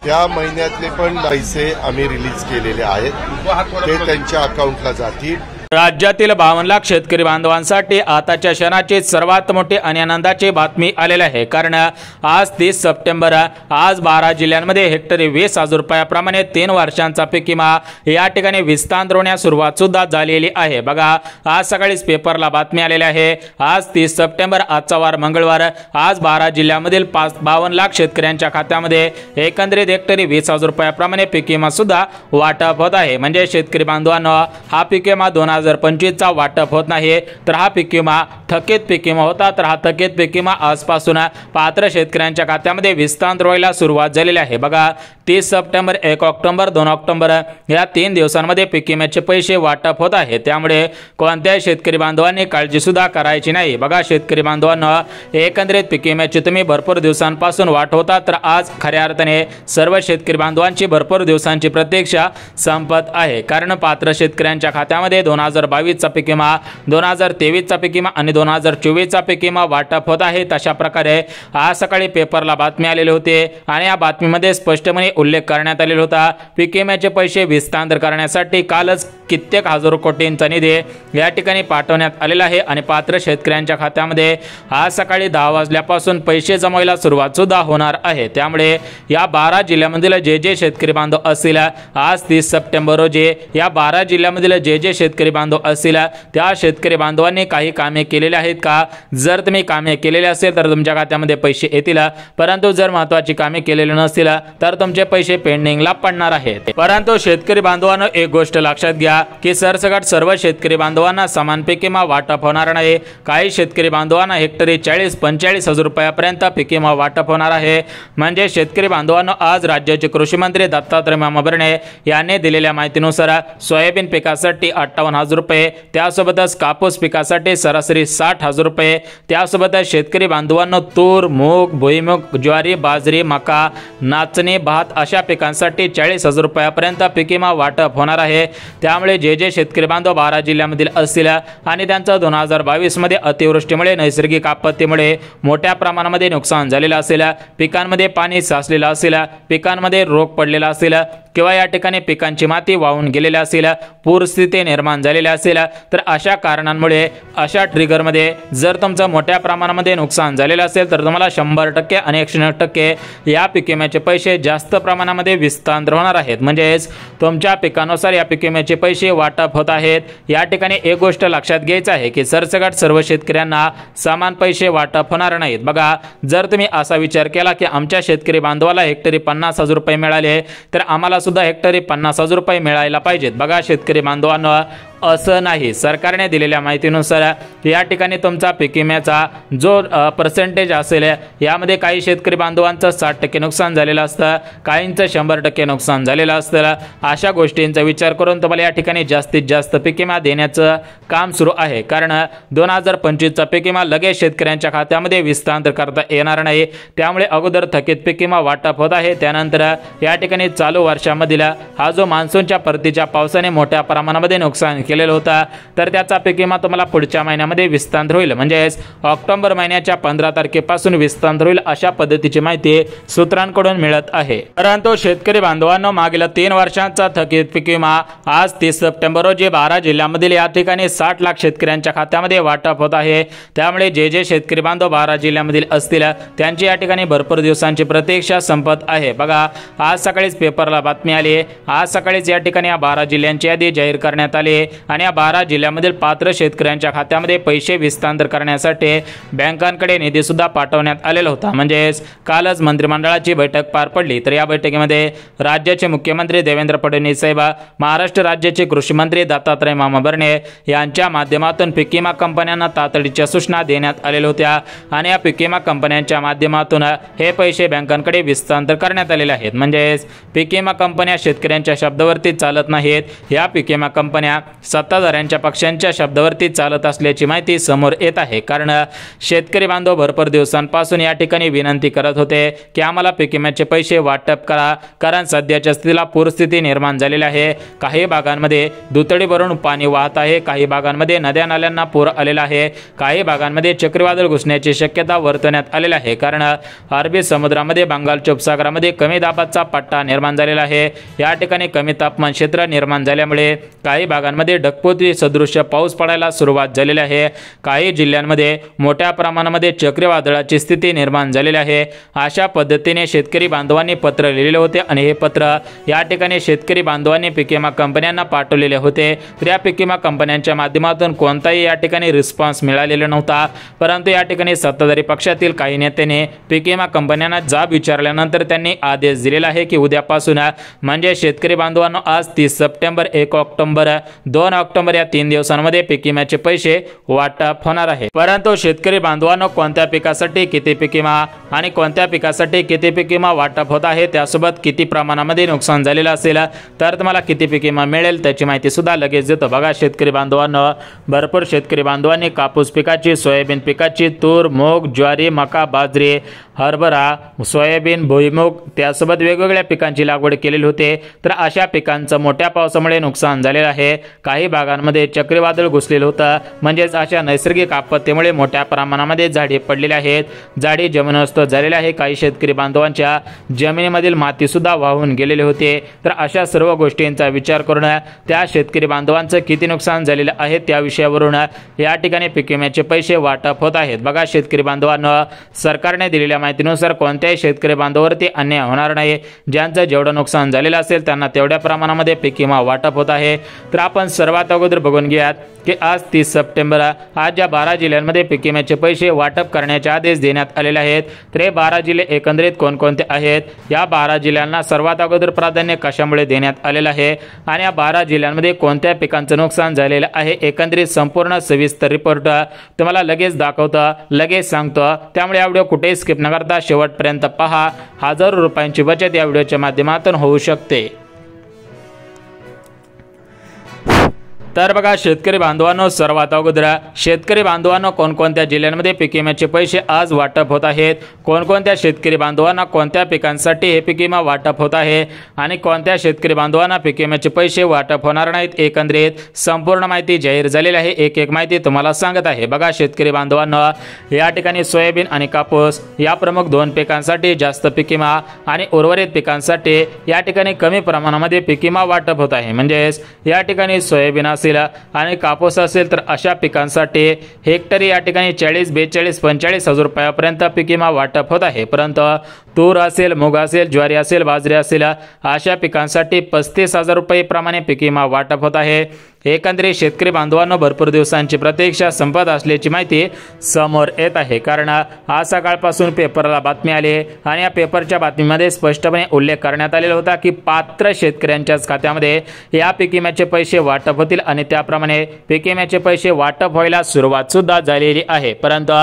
त्या महिन्यातले पण पैसे आम्ही रिलीज केलेले आहेत, ते त्यांच्या अकाउंटला जातील। राज्यातील 52 लाख शेतकरी बांधवांसाठी आताच्या क्षणाची सर्वात मोठी आणि आनंदाची बातमी आलेली आहे। कारण आज 30 सप्टेंबर आज 12 जिल्ह्यांमध्ये हेक्टरी 20,000 रुपयाप्रमाणे 3 वर्षांचा पीक विमा या ठिकाणी विस्तारण्यास सुरुवात सुद्धा झालेली आहे। बघा, आज सकाळीच पेपरला बातमी आलेली आहे। आज 30 सप्टेंबर आजचा वार मंगळवार, आज 12 जिल्ह्यांमधील 52 लाख शेतकऱ्यांच्या खात्यामध्ये एकंदरीत हेक्टरी 20,000 रुपयाप्रमाणे पीक विमा सुद्धा वाटप होत आहे। म्हणजे शेतकरी बांधवांनो, हा पीक विमा 2025 चा वाटप होत नाही, तर हा पीक विमा थकीत पीक विमा होता। तर हा थकीत पीक विमा आजपासून पात्र शेतकऱ्यांच्या खात्यामध्ये विस्तार व्हायला सुरुवात झालेली आहे। बघा, 30 सप्टेंबर, 1 ऑक्टोबर, 2 ऑक्टोबर या 3 दिवसांमध्ये पीक विम्याचे पैसे वाटप होत आहे। त्यामुळे कोणत्याही शेतकरी बांधवांनी काळजी सुद्धा करायची नाही। बघा शेतकरी बांधवांनो, एकंदरीत पीक विम्याची तुम्ही भरपूर दिवसांपासून वाट होता, तर आज खऱ्या अर्थाने सर्व शेतकरी बांधवांची भरपूर दिवसांची प्रतीक्षा संपत आहे। कारण पात्र शेतकऱ्यांच्या खात्यामध्ये 2022 चा पीक विमा, 2023 चा पीक विमा आणि 2024 चा पीक विमा वाटप होत आहे। तशा प्रकारे आज सकाळी पेपरला बातमी आलेली होती आणि या बातमीमध्ये स्पष्टपणे उल्लेख करण्यात आलेला होता, पीक विम्याचे पैसे विस्तार करण्यासाठी कालच कित्येक हजार कोटींचा निधी या ठिकाणी पाठवण्यात आलेला आहे आणि पात्र शेतकऱ्यांच्या खात्यामध्ये आज सकाळी 10 वाजल्यापासून पैसे जमायला सुरुवात सुद्धा होणार आहे। त्यामुळे या 12 जिल्ह्यांमधील जे शेतकरी बांधव असतील, आज 30 सप्टेंबर रोजी या 12 जिल्ह्यांमधील जे शेतकरी बांधव असतील, त्या शेतकरी बांधवांनी काही कामे केलेली आहेत का? जर तुम्ही कामे केलेली असेल तर तुमच्या खात्यामध्ये पैसे येतील, परंतु जर महत्त्वाची कामे केलेली नसतील तर तुमचे पैसे पेंडिंगला पडणार आहेत। परंतु शेतकरी बांधवांनो, एक गोष्ट लक्षात घ्या की सरसकट सर्व शेतकरी बांधवांना समान पीक विमा वाटप होणार नाही। काही शेतकरी बांधवांना हेक्टरी 40-45 हजार रुपयापर्यंत पीक विमा वाटप होणार आहे। म्हणजे शेतकरी बांधवांनो, आज राज्याचे कृषी मंत्री दत्तात्रय मामाभरणे यांनी दिलेल्या माहितीनुसार सोयाबीन पिकासाठी 58,000 रुपये, त्यासोबतच कापूस पिकासाठी सरासरी 60,000 रुपये, त्यासोबतच शेतकरी बांधवांनो तूर, मूग, भुईमूग, ज्वारी, बाजरी, मका, नाचणी, भात अशा पिकांसाठी 40,000 रुपयापर्यंत पीक विमा वाटप होणार आहे। त्यामुळे जे शेतकरी बांधव 12 जिल्ह्यांमधील असतील आणि त्यांचं 2022 मध्ये अतिवृष्टीमुळे, नैसर्गिक आपत्तीमुळे मोठ्या प्रमाणामध्ये नुकसान झालेलं असेल, पिकांमध्ये पाणी साचलेलं असेल, पिकांमध्ये रोग पडलेला असेल किंवा या ठिकाणी पिकांची माती वाहून गेलेली असेल, पूरस्थिती निर्माण झालेली असेल, तर अशा कारणांमुळे, अशा ट्रिगरमध्ये जर तुमचं मोठ्या प्रमाणामध्ये नुकसान झालेलं असेल तर तुम्हाला 100% आणि 100% या पीक विम्याचे पैसे जास्त प्रमाणामध्ये विस्तार होणार आहेत। म्हणजेच तुमच्या पिकानुसार या पीक विम्याचे पैसे वाटप होत आहेत। या ठिकाणी एक गोष्ट लक्षात घ्यायची आहे की सरसकट सर्व शेतकऱ्यांना समान पैसे वाटप होणार नाहीत। बघा, जर तुम्ही असा विचार केला की आमच्या शेतकरी बांधवाला हेक्टरी 50,000 रुपये मिळाले तर आम्हाला सुद्धा हेक्टरी 50,000 रुपये मिळायला पाहिजेत। बघा शेतकरी बांधवांनो, असं नाही। सरकारने दिलेल्या माहितीनुसार या ठिकाणी तुमचा पीक विम्याचा जो पर्सेंटेज असेल, यामध्ये काही शेतकरी बांधवांचं 60% नुकसान झालेलं असतं, काहींचं 100% नुकसान झालेलं असतं। अशा गोष्टींचा विचार करून तुम्हाला या ठिकाणी जास्तीत जास्त पीक विमा देण्याचं काम सुरू आहे। कारण 2025 चा पीक विमा लगेच शेतकऱ्यांच्या खात्यामध्ये विस्तार करता येणार नाही। त्यामुळे अगोदर थकीत पीक विमा वाटप होत आहे, त्यानंतर या ठिकाणी चालू वर्षामधील हा जो मान्सूनच्या परतीच्या पावसाने मोठ्या प्रमाणामध्ये नुकसान केलेला होता, तर त्याचा पीक विमा तुम्हाला पुढच्या महिन्यामध्ये विस्तार होईल। म्हणजेच ऑक्टोबर महिन्याच्या 15 तारखेपासून विस्तार होईल, अशा पद्धतीची माहिती सूत्रांकडून मिळत आहे। परंतु शेतकरी बांधवांनो, मागील 3 वर्षांचा थकीत पीक विमा आज 30 सप्टेंबर रोजी 12 जिल्ह्यांमधील या ठिकाणी 60 लाख शेतकऱ्यांच्या खात्यामध्ये वाटप होत आहे। त्यामुळे जे शेतकरी बांधव 12 जिल्ह्यांमधील असतील त्यांची या ठिकाणी भरपूर दिवसांची प्रतीक्षा संपत आहे। बघा, आज सकाळीच पेपरला बातमी आली, आज सकाळीच या ठिकाणी या 12 जिल्ह्यांची यादी जाहीर करण्यात आली आणि या 12 जिल्ह्यांमधील पात्र शेतकऱ्यांच्या खात्यामध्ये पैसे विस्तार करण्यासाठी बँकांकडे निधी सुद्धा पाठवण्यात आलेला होता। म्हणजेच कालच मंत्रिमंडळाची बैठक पार पडली, तर या बैठकीमध्ये राज्याचे मुख्यमंत्री देवेंद्र फडणवीस साहेब, महाराष्ट्र राज्याचे कृषी मंत्री दत्तात्रय मामाभरणे यांच्या माध्यमातून पीक विमा कंपन्यांना तातडीच्या सूचना देण्यात आलेल्या होत्या आणि या पीक विमा कंपन्यांच्या माध्यमातून हे पैसे बँकांकडे विस्तार करण्यात आलेले आहेत। म्हणजेच पीक विमा कंपन्या शेतकऱ्यांच्या शब्दावरती चालत नाहीत, या पीक विमा कंपन्या सत्ताधाऱ्यांच्या पक्षांच्या शब्दावरती चालत असल्याची माहिती समोर येत आहे। कारण शेतकरी बांधव भरपूर दिवसांपासून या ठिकाणी विनंती करत होते की आम्हाला पीक विम्याचे पैसे वाटप करा, कारण सध्याच्या स्थितीला पूरस्थिती निर्माण झालेली आहे। काही भागांमध्ये दुतडी भरून पाणी वाहत आहे, काही भागांमध्ये नद्या नाल्यांना पूर आलेला आहे, काही भागांमध्ये चक्रीवादळ घुसण्याची शक्यता वर्तवण्यात आलेली आहे। कारण अरबी समुद्रामध्ये बंगालच्या उपसागरामध्ये कमी दाबाचा पट्टा निर्माण झालेला आहे। या ठिकाणी कमी तापमान क्षेत्र निर्माण झाल्यामुळे काही भागांमध्ये ढगफुटी सदृश्य पाऊस पडायला सुरुवात झालेली आहे। काही जिल्ह्यांमध्ये मोठ्या प्रमाणामध्ये चक्रीवादळाची स्थिती निर्माण झालेली आहे। अशा पद्धतीने शेतकरी बांधवांनी पत्र लिहिलेले होते आणि हे पत्र या ठिकाणी शेतकरी बांधवांनी पीक विमा कंपन्यांना पाठवलेले होते। तर या पीक विमा कंपन्यांच्या माध्यमातून कोणताही या ठिकाणी रिस्पॉन्स मिळालेला नव्हता। परंतु या ठिकाणी सत्ताधारी पक्षातील काही नेत्यांनी पीक विमा कंपन्यांना जाब विचारल्यानंतर त्यांनी आदेश दिलेला आहे की उद्यापासून म्हणजे शेतकरी बांधवांनो आज 30 सप्टेंबर, 1 ऑक्टोबर, 2 ऑक्टोबर या 3 दिवसांमध्ये पीक विम्याचे पैसे वाटप होणार आहे। परंतु शेतकरी बांधवांनो कोणत्या पिकासाठी किती पीक विमा आणि कोणत्या पिकासाठी किती पीक विमा वाटप होत आहे, त्यासोबत किती प्रमाणामध्ये नुकसान झालेलं असेल तर तुम्हाला किती पीक विमा मिळेल त्याची माहिती सुद्धा लगेच देतो। बघा शेतकरी बांधवांनो, भरपूर शेतकरी बांधवांनी कापूस पिकाची, सोयाबीन पिकाची, तूर, मूग, ज्वारी, मका, बाजरी, हरभरा, सोयाबीन, भुईमूग त्यासोबत वेगवेगळ्या पिकांची लागवड केलेली होते। तर अशा पिकांचं मोठ्या पावसामुळे नुकसान झालेलं आहे। काही भागांमध्ये चक्रीवादळ घुसलेलं होतं, म्हणजेच अशा नैसर्गिक आपत्तीमुळे मोठ्या प्रमाणामध्ये झाडे पडलेली आहेत, झाडी जमीनदोस्त झालेल्या आहे। काही शेतकरी बांधवांच्या जमिनीमधील माती सुद्धा वाहून गेलेले होते। तर अशा सर्व गोष्टींचा विचार करून त्या शेतकरी बांधवांचं किती नुकसान झालेलं आहे त्या विषयावरून या ठिकाणी पीक विम्याचे पैसे वाटप होत आहेत। बघा शेतकरी बांधवांनो, सरकारने दिलेल्या माहितीनुसार कोणत्याही शेतकरी बांधवावरती अन्याय होणार नाही। ज्यांचं जेवढं नुकसान झालेलं असेल त्यांना तेवढ्या प्रमाणामध्ये पीक विमा वाटप होत आहे। तर आपण सर्वात अगोदर बघून घेऊयात की आज 30 सप्टेंबर आज या 12 जिल्ह्यांमध्ये पीक विम्याचे पैसे वाटप करण्याचे आदेश देण्यात आलेले आहेत। तर हे 12 जिल्हे एकंदरीत कोणकोणते आहेत, या 12 जिल्ह्यांना सर्वात अगोदर प्राधान्य कशामुळे देण्यात आलेलं आहे आणि या 12 जिल्ह्यांमध्ये कोणत्या पिकांचं नुकसान झालेलं आहे, एकंदरीत संपूर्ण सविस्तर रिपोर्ट तुम्हाला लगेच दाखवतो, लगेच सांगतो। त्यामुळे हा व्हिडिओ कुठेही स्किप न करता शेवटपर्यंत पहा। हजारो रुपयांची बचत या व्हिडिओच्या माध्यमातून होऊ शकते। तर बघा शेतकरी बांधवांनो, सर्वात अगोदर शेतकरी बांधवांनो कोणकोणत्या जिल्ह्यांमध्ये पीक विम्याचे पैसे आज वाटप होत आहेत, कोणकोणत्या शेतकरी बांधवांना कोणत्या पिकांसाठी हे पीक विमा वाटप होत आहे आणि कोणत्या शेतकरी बांधवांना पीक विम्याचे पैसे वाटप होणार नाहीत, एकंदरीत संपूर्ण माहिती जाहीर झालेली आहे। एक एक माहिती तुम्हाला सांगत आहे। बघा शेतकरी बांधवांनो, या ठिकाणी सोयाबीन आणि कापूस या प्रमुख 2 पिकांसाठी जास्त पीक विमा आणि उर्वरित पिकांसाठी या ठिकाणी कमी प्रमाणामध्ये पीक विमा वाटप होत आहे। म्हणजेच या ठिकाणी सोयाबीन आणि कापूस असेल तर अशा पिकांसाठी हेक्टरी या ठिकाणी 40, 42, 45 हजार रुपयापर्यंत पीक विमा वाटप होत आहे। परंतु तूर असेल, मूग असेल, ज्वारी असेल, बाजरी असेल अशा पिकांसाठी 35,000 रुपये प्रमाणे पीक विमा वाटप होत आहे। एकंदरीत शेतकरी बांधवांनो भरपूर दिवसांची प्रतीक्षा संपत असल्याची माहिती समोर येत आहे। कारण आज सकाळपासून पेपरला बातमी आली आणि या पेपरच्या बातमीमध्ये स्पष्टपणे उल्लेख करण्यात आलेला होता की पात्र शेतकऱ्यांच्याच खात्यामध्ये या पीक विम्याचे पैसे वाटप होतील आणि त्याप्रमाणे पीक विम्याचे पैसे वाटप व्हायला सुरुवात सुद्धा झालेली आहे। परंतु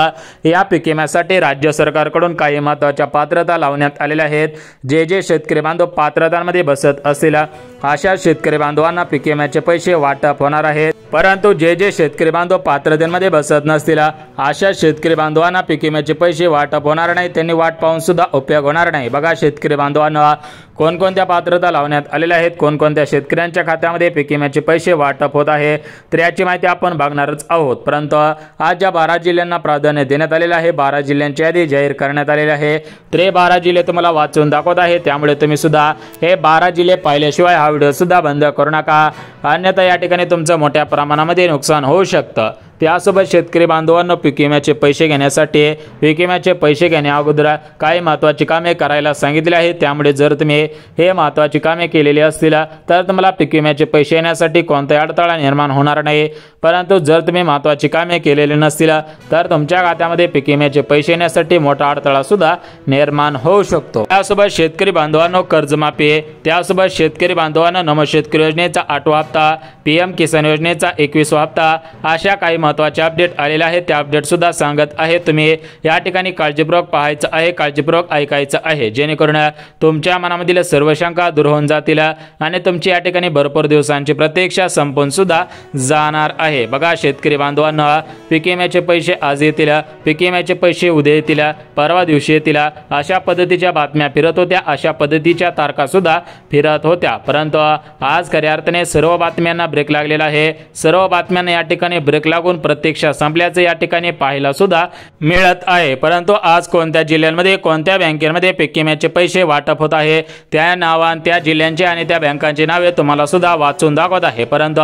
या पीक विम्यासाठी राज्य सरकारकडून काही महत्त्वाच्या पात्रता लावण्यात आलेल्या आहेत। जे शेतकरी बांधव पात्रतांमध्ये बसत असतील अशा शेतकरी बांधवांना पीक विम्याचे पैसे वाटप होणार आहेत। परंतु जे शेतकरी बांधव पात्रतेमध्ये बसत नसतील अशा शेतकरी बांधवांना पीक विम्याचे पैसे वाटप होणार नाही, त्यांनी वाट पाहून सुद्धा उपयोग होणार नाही। बघा शेतकरी बांधवांना कोणकोणत्या पात्रता लावण्यात आलेल्या आहेत, कोणकोणत्या शेतकऱ्यांच्या खात्यामध्ये पीक विम्याचे पैसे वाटप होत आहे, तर याची माहिती आपण बघणारच आहोत। परंतु आज ज्या 12 जिल्ह्यांना प्राधान्य देण्यात आलेलं आहे, 12 जिल्ह्यांची यादी जाहीर करण्यात आलेली आहे। तर हे 12 जिल्हे तुम्हाला वाचून दाखवत आहे, त्यामुळे तुम्ही सुद्धा हे 12 जिल्हे पाहिल्याशिवाय हा व्हिडिओ सुद्धा बंद करू नका, अन्यथा या ठिकाणी तुमचं मोठ्या प्रमाणामध्ये नुकसान होऊ शकतं। त्यासोबत शेतकरी बांधवांना पीक विम्याचे पैसे घेण्यासाठी पीक विम्याचे पैसे घेण्या अगोदर काही महत्त्वाची कामे करायला सांगितले आहे। त्यामुळे जर तुम्ही हे महत्त्वाची कामे केलेली असतील तर तुम्हाला पीक विम्याचे पैसे येण्यासाठी कोणताही अडथळा निर्माण होणार नाही। परंतु जर तुम्ही महत्त्वाची कामे केलेली नसतील तर तुमच्या खात्यामध्ये पीक विम्याचे पैसे येण्यासाठी मोठा अडथळा सुद्धा निर्माण होऊ शकतो। त्यासोबत शेतकरी बांधवांनो कर्जमाफी, त्यासोबत शेतकरी बांधवांना नमो शेतकरी योजनेचा 8वा हप्ता, PM किसान योजनेचा 21वा हप्ता, अशा काही महत्त्वाचे अपडेट आलेले आहेत. त्या अपडेट सुद्धा सांगत आहे. तुम्ही या ठिकाणी काळजीपूर्वक पाहायचं आहे, काळजीपूर्वक ऐकायचं आहे, जेणेकरून तुमच्या मनामधील सर्व शंका दूर होऊन जातील आणि तुमची या ठिकाणी भरपूर दिवसांची प्रतीक्षा संपून सुद्धा जाणार आहे. बघा शेतकरी बांधवांनो, पीक विम्याचे पैसे आज येतील, पीक विम्याचे पैसे उद्या येतील, परवा दिवशी येतील, अशा पद्धतीच्या बातम्या फिरत होत्या, अशा पद्धतीच्या तारखा सुद्धा फिरत होत्या. परंतु आज खऱ्या अर्थाने सर्व बातम्यांना ब्रेक लागलेला आहे. सर्व बातम्यांना या ठिकाणी ब्रेक लागून प्रतीक्षा संपल्याचं या ठिकाणी पाहायला सुद्धा मिळत आहे. परंतु आज कोणत्या जिल्ह्यांमध्ये, कोणत्या बँकेमध्ये पीक विम्याचे पैसे वाटप होत आहे, त्या नावां, त्या जिल्ह्यांचे आणि त्या बँकांची नावे तुम्हाला सुद्धा वाचून दाखवत आहे. परंतु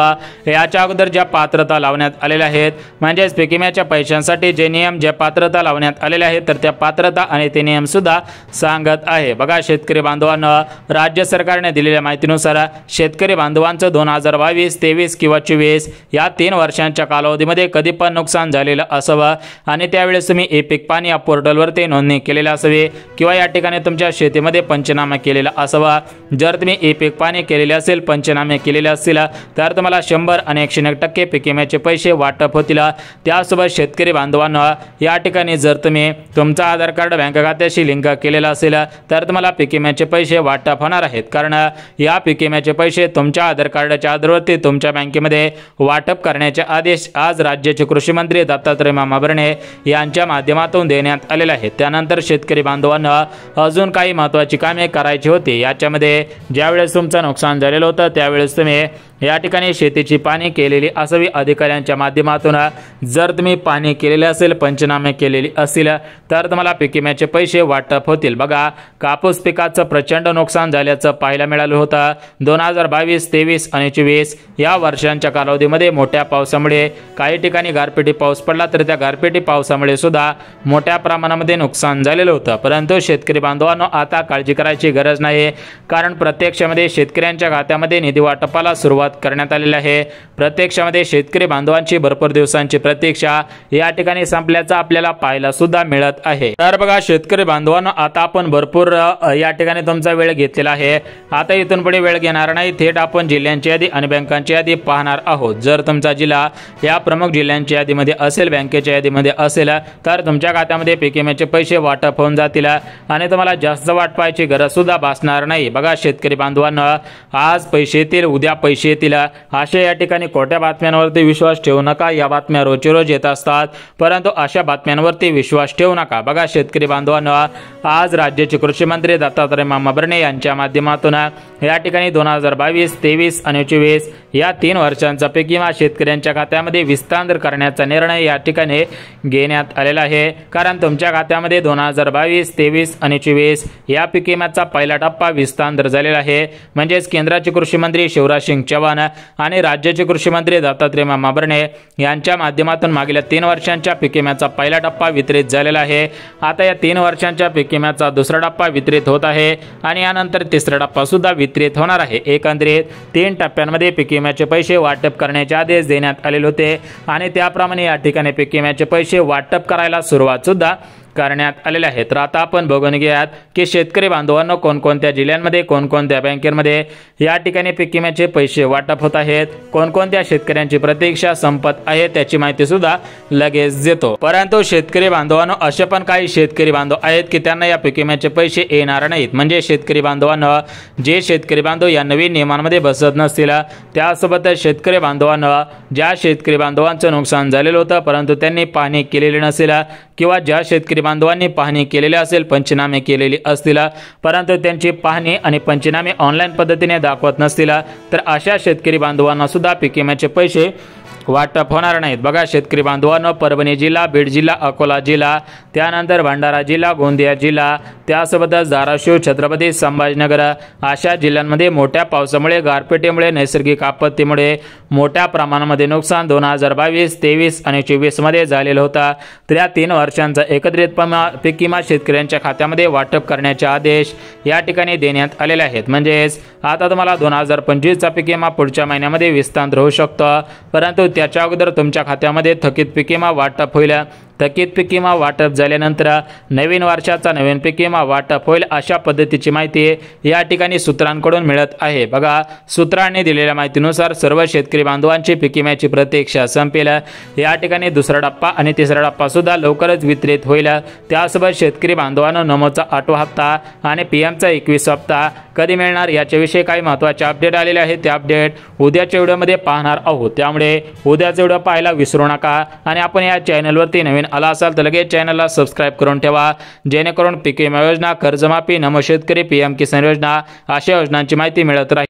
याच्या अगोदर ज्या पात्रता लावण्यात आलेल्या आहेत, म्हणजेच पीक विम्याच्या पैशांसाठी जे नियम, ज्या पात्रता लावण्यात आलेल्या आहेत, तर त्या पात्रता आणि ते नियम सुद्धा सांगत आहे. बघा शेतकरी बांधवांनो, राज्य सरकारने दिलेल्या माहितीनुसार शेतकरी बांधवांचं 2022, 23 किंवा 24 या 3 वर्षांच्या कालावधीमध्ये कधी पण नुकसान झालेलं असावं आणि त्यावेळेस तुम्ही ई पीक पाणी या पोर्टलवरती नोंदणी केलेली असावी किंवा या ठिकाणी तुमच्या शेतीमध्ये पंचनामा केलेला असावा. जर तुम्ही ई पीक पाणी केलेले असेल, पंचनामे केलेले असतील, तर तुम्हाला 100 आणि 101% पीक विम्याचे पैसे वाटप होतील. त्यासोबत शेतकरी बांधवांनो, या ठिकाणी जर तुम्ही तुमचा आधार कार्ड बँक खात्याशी लिंक केलेला असेल, तर तुम्हाला पीक विम्याचे पैसे वाटप होणार आहेत. कारण या पीक विम्याचे पैसे तुमच्या आधार कार्डाच्या आधारावरती तुमच्या बँकेमध्ये वाटप करण्याचे आदेश आज राज्याचे कृषी मंत्री दत्तात्रय मामा भरणे यांच्या माध्यमातून देण्यात आलेले आहेत. त्यानंतर शेतकरी बांधवांना अजून काही महत्त्वाची कामे करायची होती. याच्यामध्ये ज्यावेळेस तुमचं नुकसान झालेलं होतं, त्यावेळेस तुम्ही या ठिकाणी शेतीची पाहणी केलेली असावी अधिकाऱ्यांच्या माध्यमातून. जर तुम्ही पाहणी केलेली असेल, पंचनामे केलेली असतील, तर तुम्हाला पीक विम्याचे पैसे वाटप होतील. बघा कापूस पिकाचं प्रचंड नुकसान झाल्याचं पाहायला मिळालं होतं. 2022, 23 आणि 24 या वर्षांच्या कालावधीमध्ये मोठ्या पावसामुळे काही ठिकाणी गारपिटी पाऊस पडला, तर त्या गारपिटी पावसामुळे सुद्धा मोठ्या प्रमाणामध्ये नुकसान झालेलं होतं. परंतु शेतकरी बांधवांनो, आता काळजी करायची गरज नाही, कारण प्रत्यक्षामध्ये शेतकऱ्यांच्या खात्यामध्ये निधी वाटपाला सुरुवात करण्यात आलेली आहे. प्रत्यक्षामध्ये शेतकरी बांधवांची भरपूर दिवसांची प्रतीक्षा या ठिकाणी संपल्याचं आपल्याला पाहायला सुद्धा मिळत आहे. तर बघा शेतकरी बांधवांनो, आता आपण भरपूर या ठिकाणी तुमचा वेळ घेतलेला आहे. आता इथून पुढे वेळ घेणार नाही, थेट आपण जिल्ह्यांची यादी आणि बँकांची यादी पाहणार आहोत. जर तुमचा जिल्हा या प्रमुख जिल्ह्यांच्या यादीमध्ये असेल, बँकेच्या यादीमध्ये असेल, तर तुमच्या खात्यामध्ये पीक विम्याचे पैसे वाटप होऊन जातील आणि तुम्हाला जास्त वाट पाहायची गरज सुद्धा भासणार नाही. बघा शेतकरी बांधवांनो, आज पैसे येतील, उद्या पैसे येतील, अशा या ठिकाणी खोट्या बातम्यांवरती विश्वास ठेवू नका. या बातम्या रोजचे रोज येत असतात, परंतु अशा बातम्यांवरती विश्वास ठेवू नका. बघा शेतकरी बांधवांनो, आज राज्याचे कृषी मंत्री दत्तात्रय मामा भरणे यांच्या माध्यमातून या ठिकाणी 2022, 23 आणि 24 या 3 वर्षांचा पीक विमा शेतकऱ्यांच्या खात्यामध्ये विस्तार करण्याचा निर्णय या ठिकाणी घेण्यात आलेला आहे. कारण तुमच्या खात्यामध्ये 2022, 23 आणि 24 या पीक विम्याचा पहिला टप्पा विस्तार झालेला आहे. म्हणजेच केंद्राचे कृषी मंत्री शिवराज सिंग चौहान आणि राज्याचे कृषी मंत्री दत्तात्रय मामा भरणे यांच्या माध्यमातून मागील 3 वर्षांच्या पीक विम्याचा पहिला टप्पा वितरित झालेला आहे. आता या 3 वर्षांच्या पीक विम्याचा दुसरा टप्पा वितरित होत आहे आणि यानंतर तिसरा टप्पा सुद्धा वितरित होणार आहे. एकंदरीत 3 टप्प्यांमध्ये पीक विम्याचे पैसे वाटप करण्याचे आदेश देण्यात आलेले होते आणि त्याप्रमाणे या ठिकाणी पीक विम्याचे पैसे वाटप करायला सुरुवात सुद्धा करण्यात आलेले आहेत. तर आता आपण बघून घेऊयात की शेतकरी बांधवांनो, कोणकोणत्या जिल्ह्यांमध्ये, कोणकोणत्या बँकेमध्ये या ठिकाणी पीक विम्याचे पैसे वाटप होत आहेत, कोणकोणत्या शेतकऱ्यांची प्रतीक्षा संपत आहे, त्याची माहिती सुद्धा लगेच देतो. परंतु शेतकरी बांधवांनो, असे पण काही शेतकरी बांधव आहेत की त्यांना या पीक विम्याचे पैसे येणार नाहीत. म्हणजे शेतकरी बांधवांनो, जे शेतकरी बांधव या नवीन नियमांमध्ये बसत नसतील, त्यासोबतच शेतकरी बांधवांनो, ज्या शेतकरी बांधवांचं नुकसान झालेलं होतं परंतु त्यांनी पाहणी केलेली नसेल किंवा ज्या शेतकरी बांधवांनी पाहणी केलेली असेल, पंचनामे केलेली असतील, परंतु त्यांची पाहणी आणि पंचनामे ऑनलाईन पद्धतीने दाखवत नसतील, तर अशा शेतकरी बांधवांना सुद्धा पीक विम्याचे पैसे वाटप होणार नाहीत. बघा शेतकरी बांधवांनो, परभणी जिल्हा, बीड जिल्हा, अकोला जिल्हा, त्यानंतर भंडारा जिल्हा, गोंदिया जिल्हा, त्यासोबतच धाराशिव, छत्रपती संभाजीनगर अशा जिल्ह्यांमध्ये मोठ्या पावसामुळे, गारपिटीमुळे, नैसर्गिक आपत्तीमुळे मोठ्या प्रमाणामध्ये नुकसान 2022, 23 आणि 24 मध्ये झालेलं होतं. तर या 3 वर्षांचा एकत्रित पीक विमा शेतकऱ्यांच्या खात्यामध्ये वाटप करण्याचे आदेश या ठिकाणी देण्यात आलेले आहेत. म्हणजेच आता तुम्हाला 2025चा पीक विमा पुढच्या महिन्यामध्ये विस्तार होऊ शकतो, परंतु त्याच्या अगोदर तुमच्या खात्यामध्ये थकीत पीक विमा वाटप होईल. थकीत पीक विमा वाटप झाल्यानंतर नवीन वर्षाचा नवीन पीक विमा वाटप होईल अशा पद्धतीची माहिती या ठिकाणी सूत्रांकडून मिळत आहे। बघा, सूत्रांनी दिलेल्या माहितीनुसार सर्व शेतकरी बांधवांची पीक विम्याची प्रतीक्षा संपेल। या ठिकाणी दुसरा टप्पा आणि तिसरा टप्पा सुद्धा लवकरच वितरित होईल। त्यासोबत शेतकरी बांधवांना नमोचा 8वा हप्ता आणि पीएमचा 21 हप्ता कधी मिळणार याच्याविषयी काही महत्त्वाचे अपडेट आलेले आहेत। ते अपडेट उद्याच्या व्हिडिओमध्ये पाहणार आहोत, त्यामुळे उद्याचा व्हिडिओ पाहायला विसरू नका। आणि आपण या चॅनलवरती नवीन आला असाल तर लगेच चॅनलला सबस्क्राइब करून ठेवा, जेणेकरून पीक विमा योजना, कर्जमाफी, नमो शेतकरी, पीएम किसान योजना अशा योजनांची माहिती मिळत राहील।